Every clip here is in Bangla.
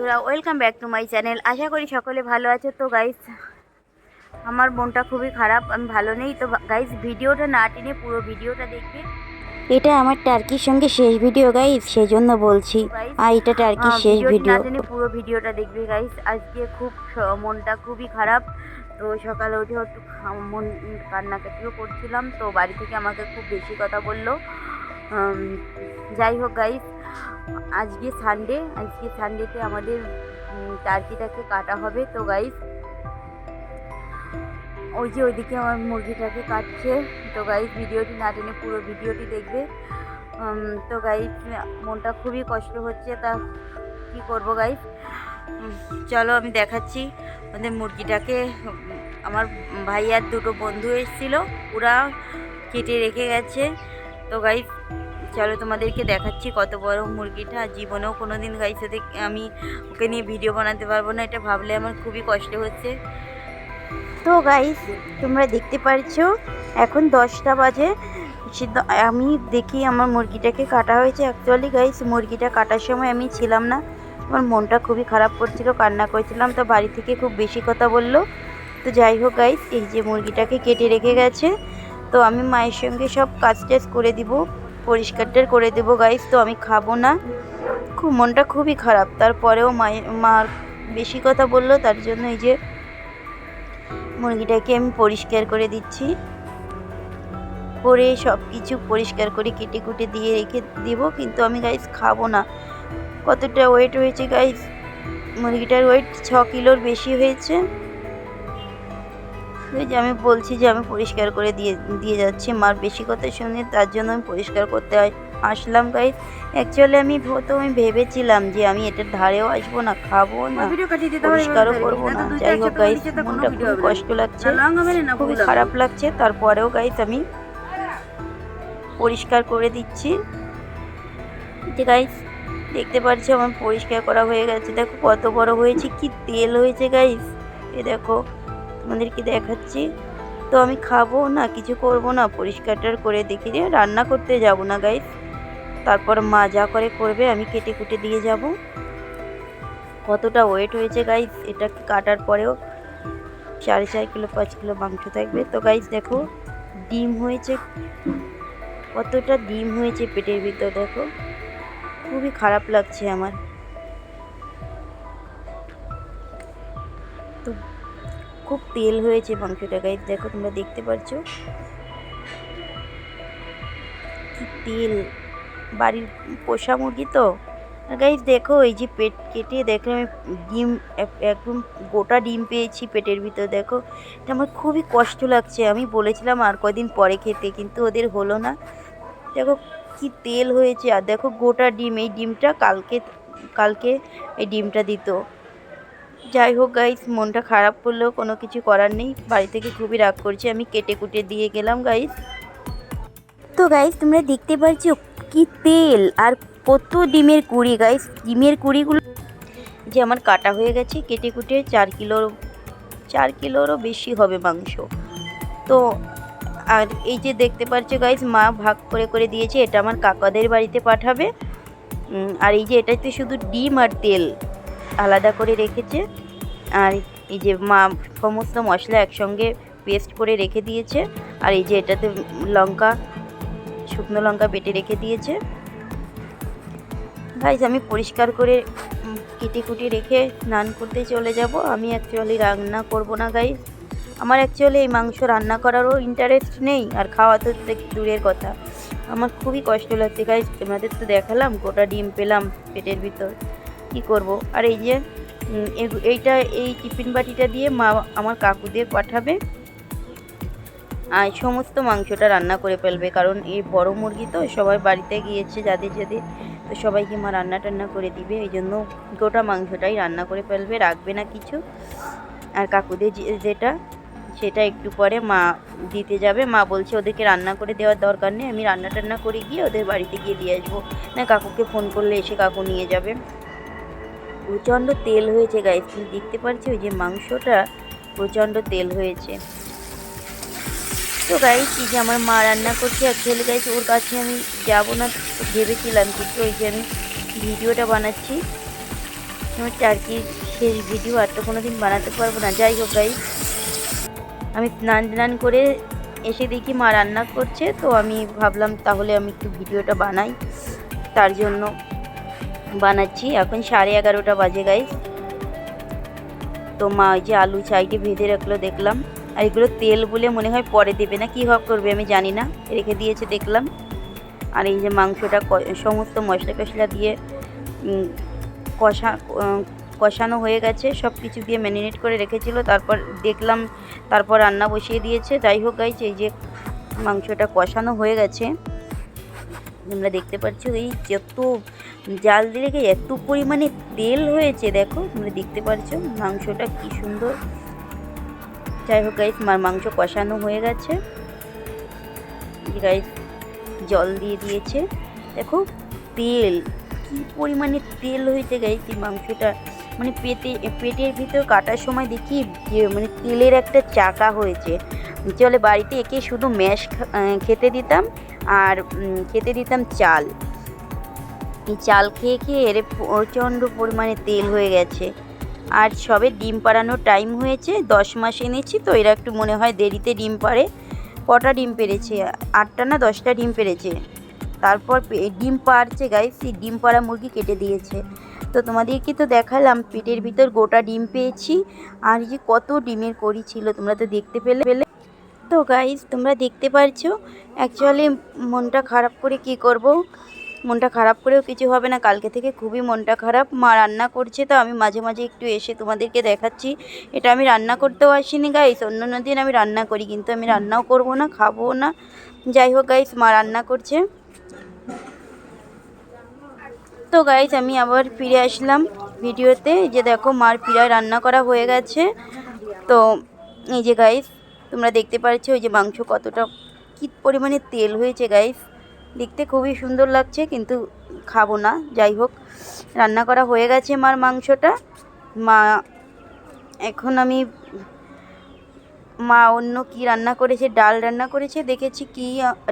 বন্ধুরা, welcome back to my channel. আশা করি সকলে ভালো আছে। তো গাইস, আমার মনটা খুবই খারাপ, আমি ভালো নেই। তো গাইস, ভিডিওটা না টেনে পুরো ভিডিওটা দেখবে। এটা আমার টার্কির সঙ্গে শেষ ভিডিও গাইস, সেই জন্য বলছি। আর এটা টার্কির শেষ ভিডিওটি না ভিডিও। টেনে পুরো ভিডিওটা দেখবে গাইস। আজকে খুব মনটা খুবই খারাপ। তো সকালে উঠে একটু মন কান্নাকাটিও করছিলাম। তো বাড়ি থেকে আমাকে খুব বেশি কথা বললো। যাই হোক গাইস, আজকে সানডেতে আমাদের টার্কিটাকে কাটা হবে। তো গাইস, ওই যে ওইদিকে আমার মুরগিটাকে কাটছে। তো গাইস, ভিডিওটি না টেনে পুরো ভিডিওটি দেখবে। তো গাইস, মনটা খুবই কষ্ট হচ্ছে, তা কি করব গাইস। চলো আমি দেখাচ্ছি আমাদের মুরগিটাকে। আমার ভাইয়ার দুটো বন্ধু এসেছিল, ওরা কেটে রেখে গেছে। তো গাইস, চলো তোমাদেরকে দেখাচ্ছি কত বড় মুরগিটা। জীবনেও কোনো দিন গাইস আমি ওকে নিয়ে ভিডিও বানাতে পারবো না, এটা ভাবলে আমার খুবই কষ্ট হচ্ছে। তো গাইস, তোমরা দেখতে পারছো এখন 10টা বাজে। আমি দেখি আমার মুরগিটাকে কাটা হয়েছে। অ্যাকচুয়ালি গাইস, মুরগিটা কাটার সময় আমি ছিলাম না, আমার মনটা খুবই খারাপ করছিল, কান্না করছিলাম। তো বাড়ি থেকে খুব বেশি কথা বললো। তো যাই হোক গাইস, এই যে মুরগিটাকে কেটে রেখে গেছে। তো আমি মায়ের সঙ্গে সব কাজ টাজ করে দিব, পরিষ্কারটার করে দেবো গাইস। তো আমি খাবো না, মনটা খুবই খারাপ। তারপরেও মা বেশি কথা বললো, তার জন্য এই যে মুরগিটাকে আমি পরিষ্কার করে দিচ্ছি, করে সব কিছু পরিষ্কার করে কেটে কুটে দিয়ে রেখে দেব। কিন্তু আমি গাইস খাবো না। কতটা ওয়েট হয়েছে গাইস, মুরগিটার ওয়েট 6 কিলোর বেশি হয়েছে। ওই যে আমি বলছি যে আমি পরিষ্কার করে দিয়ে যাচ্ছি, মার বেশি কথা শুনে, তার জন্য আমি পরিষ্কার করতে আসলাম গাইস। অ্যাকচুয়ালি আমি প্রথমে ভেবেছিলাম যে আমি এটার ধারেও আসবো না, খাবো না, পরিষ্কারও করবো না। যাই হোক গাইস, মনটা খুবই কষ্ট লাগছে, খুবই খারাপ লাগছে। তারপরেও গাইস আমি পরিষ্কার করে দিচ্ছি। যে গাইস, দেখতে পাচ্ছি আমার পরিষ্কার করা হয়ে গেছে। দেখো কত বড় হয়েছে, কি তেল হয়েছে গাইস। এ দেখো, তোমাদেরকে দেখাচ্ছি। তো আমি খাবো না, কিছু করব না, পরিষ্কারটার করে দেখি যে রান্না করতে যাব না গাইস। তারপর মা যা করে করবে, আমি কেটে কুটে দিয়ে যাব। কতটা ওয়েট হয়েছে গাইস, এটা কাটার পরেও 4.5 কিলো 5 কিলো মাংস থাকবে। তো গাইস দেখো, ডিম হয়েছে, কতটা ডিম হয়েছে পেটের ভিতর। দেখো, খুবই খারাপ লাগছে আমার। তো খুব তেল হয়েছে মাংসটা গাইস, দেখো তোমরা দেখতে পাচ্ছ কি তেল। বাড়ির পোষা মুরগি তো গাইস। দেখো এই যে পেট কেটে দেখো আমি ডিম একদম গোটা ডিম পেয়েছি পেটের ভিতর। দেখো, এটা আমার খুবই কষ্ট লাগছে। আমি বলেছিলাম আর কদিন পরে খেতে, কিন্তু ওদের হলো না। দেখো কি তেল হয়েছে। আর দেখো গোটা ডিম, এই ডিমটা কালকে এই ডিমটা দিত। যাই হোক গাইস, মনটা খারাপ করলেও কোনো কিছু করার নেই। বাড়ি থেকে খুবই রাগ করছে, আমি কেটে কুটে দিয়ে গেলাম গাইস। তো গাইস, তোমরা দেখতে পাচ্ছ কি তেল আর কত ডিমের কুড়ি গাইস। ডিমের কুড়িগুলো যে আমার কাটা হয়ে গেছে কেটে কুটে 4 কিলোরও বেশি হবে মাংস। তো আর এই যে দেখতে পাচ্ছ গাইস, মা ভাগ করে করে দিয়েছে, এটা আমার কাকাদের বাড়িতে পাঠাবে। আর এই যে এটাতে শুধু ডিম আর তেল আলাদা করে রেখেছে। আর এই যে মা সমস্ত মশলা একসঙ্গে পেস্ট করে রেখে দিয়েছে। আর এই যে এটাতে শুকনো লঙ্কা বেটে রেখে দিয়েছে গাইস। আমি পরিষ্কার করে কেটে কুটে রেখে স্নান করতে চলে যাব। আমি অ্যাকচুয়ালি রান্না করব না গাইস। আমার অ্যাকচুয়ালি এই মাংস রান্না করারও ইন্টারেস্ট নেই, আর খাওয়া তো দূরের কথা। আমার খুবই কষ্ট লাগছে গাইস। তোমাদের তো দেখালাম গোটা ডিম পেলাম পেটের ভিতর, কি করব। আর এই যে এই টিফিন বাটিটা দিয়ে মা আমার কাকুদের পাঠাবে, আর সমস্ত মাংসটা রান্না করে ফেলবে। কারণ এই বড় মুরগি তো, সবাই বাড়িতে গিয়েছে যাদের, তো সবাইকে মা রান্না টান্না করে দিবে। এই জন্য গোটা মাংসটাই রান্না করে ফেলবে, রাখবে না কিছু। আর কাকুদের সেটা একটু পরে মা দিতে যাবে। মা বলছে ওদেরকে রান্না করে দেওয়ার দরকার নেই, আমি রান্না টান্না করে গিয়ে ওদের বাড়িতে গিয়ে দিয়ে আসবো। না, কাকুকে ফোন করলে এসে কাকু নিয়ে যাবে। প্রচণ্ড তেল হয়েছে গাইস, তুমি দেখতে পাচ্ছি ওই যে মাংসটা প্রচণ্ড তেল হয়েছে। তো গাইস, এই যে আমার মা রান্না করছে। অ্যাকচুয়ালি গাইস, ওর কাছে আমি যাবো না ভেবেছিলাম, কিন্তু ওই যে আমি ভিডিওটা বানাচ্ছি। টার্কির সেই ভিডিও আর তো কোনো দিন বানাতে পারবো না। যাই হোক গাইস, আমি স্নান করে এসে দেখি মা রান্না করছে, তো আমি ভাবলাম তাহলে আমি একটু ভিডিওটা বানাই, তার জন্য বানাচ্ছি। এখন 11:30 বাজে গাইস। তো মা ওই যে আলু সাইডে ভেজে রাখলো দেখলাম, আর এগুলো তেল বলে মনে হয় পরে দেবে না, কী হক করবে আমি জানি না, রেখে দিয়েছে দেখলাম। আর এই যে মাংসটা সমস্ত মশলা টশলা দিয়ে কষানো হয়ে গেছে, সব কিছু দিয়ে ম্যারিনেট করে রেখেছিল, তারপর দেখলাম, তারপর রান্না বসিয়ে দিয়েছে। যাই হোক গাইস, এই যে মাংসটা কষানো হয়ে গেছে, তোমরা দেখতে পাচ্ছ এই যত জাল দিলে কি এত পরিমাণে তেল হয়েছে, দেখো তোমরা দেখতে পাচ্ছ মাংসটা কি সুন্দর। যাই হোক গাইস, মাংস কষানো হয়ে গেছে, গাইস জল দিয়ে দিয়েছে, দেখো তেল কি পরিমাণে তেল হয়েছে গাইস। এই মাংসটা মানে পেটের ভিতর কাটার সময় দেখি যে মানে তেলের একটা চাকা হয়েছে। চলে বাড়িতে একে শুধু ম্যাশ খেতে দিতাম, আর খেতে দিতাম চাল। এই চাল খেয়ে খেয়ে এর প্রচণ্ড পরিমাণে তেল হয়ে গেছে। আর সবে ডিম পাড়ানোর টাইম হয়েছে, 10 মাস এনেছি তো এরা একটু মনে হয় দেরিতে ডিম পাড়ে। কটা ডিম পেড়েছে, 8টা না 10টা ডিম পেড়েছে। তারপর ডিম পাড়ছে গাইস, সেই ডিম পাড়া মুরগি কেটে দিয়েছে। তো তোমাদেরকে তো দেখালাম পেটের ভিতর গোটা ডিম পেয়েছি, আর যে কত ডিমের কড়ি ছিল তোমরা তো দেখতে পেলে। তো গাইস তোমরা দেখতে পারছো, অ্যাকচুয়ালি মনটা খারাপ করে কি করব, মনটা খারাপ করেও কিছু হবে না, কালকে থেকে খুবই মনটা খারাপ। মা রান্না করছে, তো আমি মাঝে মাঝে একটু এসে তোমাদেরকে দেখাচ্ছি। এটা আমি রান্না করতেও আসিনি গাইস, অন্য দিন আমি রান্না করি, কিন্তু আমি রান্নাও করব না, খাবো না। যাই হোক গাইস, মা রান্না করছে। তো গাইস আমি আবার ফিরে আসলাম ভিডিওতে, যে দেখো মার প্রায় রান্না করা হয়ে গেছে। তো এই যে গাইস তোমরা দেখতে পাচ্ছ ওই যে মাংস কতটা কী পরিমাণে তেল হয়েছে গাইস, দেখতে খুবই সুন্দর লাগছে, কিন্তু খাবো না। যাই হোক, রান্না করা হয়ে গেছে মার মাংসটা। এখন আমি মা অন্য কি রান্না করেছে, ডাল রান্না করেছে দেখেছি, কি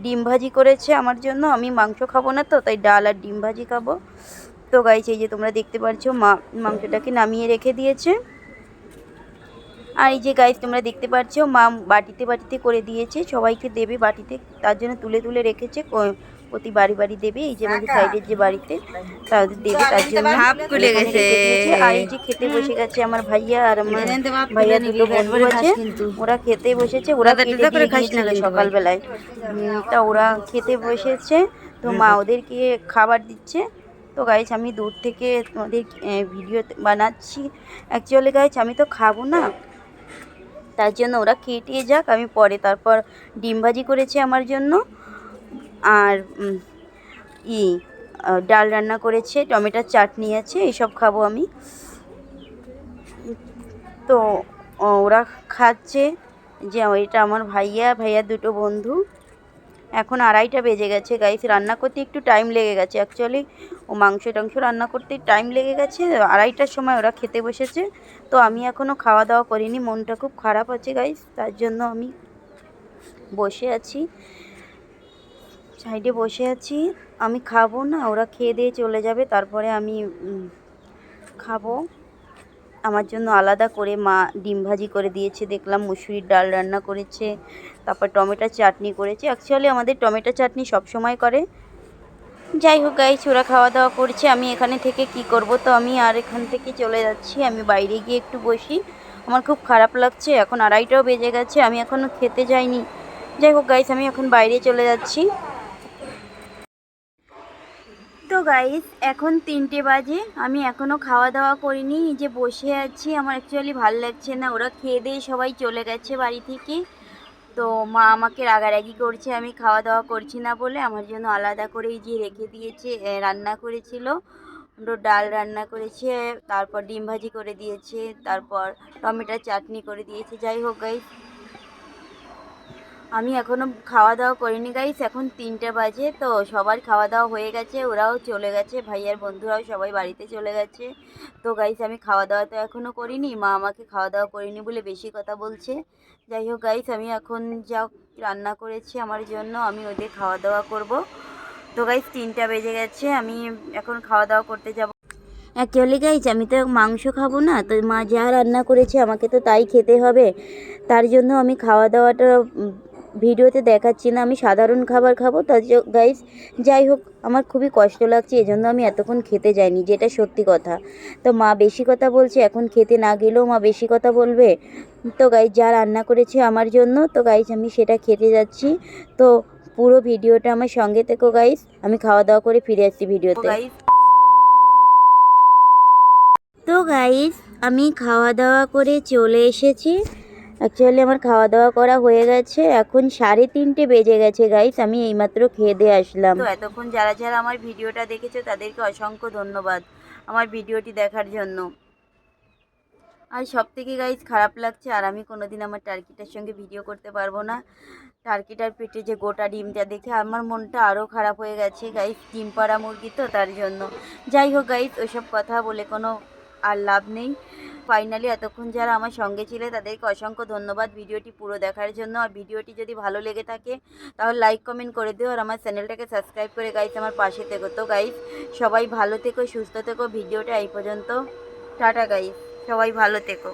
ডিম ভাজি করেছে আমার জন্য। আমি মাংস খাবো না, তো তাই ডাল আর ডিম ভাজি খাবো। তো গাইস এই যে তোমরা দেখতে পাচ্ছ মা মাংসটাকে নামিয়ে রেখে দিয়েছে। আর এই যে গাইস তোমরা দেখতে পাচ্ছ মা বাটিতে বাটিতে করে দিয়েছে, সবাইকে দেবে বাটিতে, তার জন্য তুলে তুলে রেখেছে, প্রতি বাড়ি বাড়ি দেবে। এই যে আমাদের সাইডের যে বাড়িতে তাদের দেবে, তার জন্য আর এই যে খেতে বসে গেছে আমার ভাইয়া আর আমার ভাইয়া দুটো বন্ধু আছে, ওরা খেতে বসেছে, ওরা সকালবেলায় তা ওরা খেতে বসেছে। তো মা ওদেরকে খাবার দিচ্ছে। তো গাইস আমি দূর থেকে তোমাদের ভিডিও বানাচ্ছি, অ্যাকচুয়ালি গাইস আমি তো খাবো না, তার জন্য ওরা খেয়ে যাক, আমি পরে তারপর ডিম ভাজি করেছে আমার জন্য, আর ডাল রান্না করেছে, টমেটোর চাটনি আছে, এইসব খাবো আমি। তো ওরা খাচ্ছে, যে এটা আমার ভাইয়া দুটো বন্ধু। এখন 2:30টা বেজে গেছে গাইস, রান্না করতে একটু টাইম লেগে গেছে, অ্যাকচুয়ালি ও মাংস রান্না করতে টাইম লেগে গেছে, 2:30টার সময় ওরা খেতে বসেছে। তো আমি এখনও খাওয়া দাওয়া করিনি, মনটা খুব খারাপ আছে গাইস, তার জন্য আমি বসে আছি, সাইডে বসে আছি। আমি খাবো না, ওরা খেয়ে দিয়ে চলে যাবে, তারপরে আমি খাবো। আমার জন্য আলাদা করে মা ডিম ভাজি করে দিয়েছে, দেখলাম মুসুরির ডাল রান্না করেছে, তারপর টমেটোর চাটনি করেছে। অ্যাকচুয়ালি আমাদের টমেটো চাটনি সব সময় করে। যাই হোক গাইস, ওরা খাওয়া দাওয়া করছে, আমি এখানে থেকে কি করব, তো আমি আর এখান থেকে চলে যাচ্ছি, আমি বাইরে গিয়ে একটু বসি, আমার খুব খারাপ লাগছে। এখন 2:30টাও বেজে গেছে, আমি এখনও খেতে যাইনি। যাই হোক গাইস, আমি এখন বাইরে চলে যাচ্ছি। তো গাইস এখন 3টে বাজে, আমি এখনও খাওয়া দাওয়া করিনি, এই যে বসে আছি, আমার অ্যাকচুয়ালি ভালো লাগছে না। ওরা খেয়ে দিয়ে সবাই চলে গেছে বাড়ি থেকে, তো মা আমাকে রাগারাগি করছে আমি খাওয়া দাওয়া করছি না বলে, আমার জন্য আলাদা করে এই যে রেখে দিয়েছে, রান্না করেছিল, ডাল রান্না করেছে, তারপর ডিম ভাজি করে দিয়েছে, তারপর টমেটোর চাটনি করে দিয়েছে। যাই হোক গাইস, আমি এখনও খাওয়া দাওয়া করিনি গাইস, এখন 3টা বাজে, তো সবার খাওয়া দাওয়া হয়ে গেছে, ওরাও চলে গেছে, ভাইয়ার বন্ধুরাও সবাই বাড়িতে চলে গেছে। তো গাইস আমি খাওয়া দাওয়া তো এখনও করিনি, মা আমাকে খাওয়া দাওয়া করিনি বলে বেশি কথা বলছে। যাই হোক গাইস, আমি এখন যা রান্না করেছি আমার জন্য, আমি ওদের খাওয়া দাওয়া করব। তো গাইস 3টা বেজে গেছে, আমি এখন খাওয়া দাওয়া করতে যাব। অ্যাকচুয়ালি গাইজ আমি তো মাংস খাবো না, তো মা যা রান্না করেছে আমাকে তো তাই খেতে হবে। তার জন্য আমি খাওয়া দাওয়াটা ভিডিওতে দেখাচ্ছি না, আমি সাধারণ খাবার খাবো। তার গাইজ যাই হোক, আমার খুবই কষ্ট লাগছে, এজন্য আমি এতক্ষণ খেতে যাইনি, যেটা সত্যি কথা। তো মা বেশি কথা বলছে, এখন খেতে না গেলেও মা বেশি কথা বলবে। তো গাইজ যা রান্না করেছে আমার জন্য, তো গাইজ আমি সেটা খেতে যাচ্ছি। তো পুরো ভিডিওটা আমার সঙ্গে থেকো গাইজ, আমি খাওয়া দাওয়া করে ফিরে আসছি ভিডিওতে। তো গাইস আমি খাওয়া দাওয়া করে চলে এসেছি। অ্যাকচুয়ালি আমার খাওয়া দাওয়া করা হয়ে গেছে, এখন 3:30 বেজে গেছে গাইস, আমি এইমাত্র খেয়ে দিয়ে আসলাম। তো এতক্ষণ যারা যারা আমার ভিডিওটা দেখেছো তাদেরকে অসংখ্য ধন্যবাদ আমার ভিডিওটি দেখার জন্য। আর সব থেকে গাইস খারাপ লাগছে, আর আমি কোনোদিন আমার টার্কিটার সঙ্গে ভিডিও করতে পারবো না। টার্কিটার পেটে যে গোটা ডিমটা দেখে আমার মনটা আরও খারাপ হয়ে গেছে গাইস, ডিম পাড়া মুরগি তো তার জন্য। যাই হোক গাইস, ওইসব কথা বলে কোনো আর লাভ নেই। ফাইনালি এতক্ষণ যারা আমার সঙ্গে ছিলে তাদেরকে অসংখ্য ধন্যবাদ ভিডিওটি পুরো দেখার জন্য। আর ভিডিওটি যদি ভালো লেগে থাকে তাহলে লাইক কমেন্ট করে দিও, আর আমার চ্যানেলটাকে সাবস্ক্রাইব করে গাইস আমার পাশে থেকো। তো গাইস সবাই ভালো থেকো, সুস্থ থেকো, ভিডিওটা এই পর্যন্ত, টাটা গাইস, সবাই ভালো থেকো।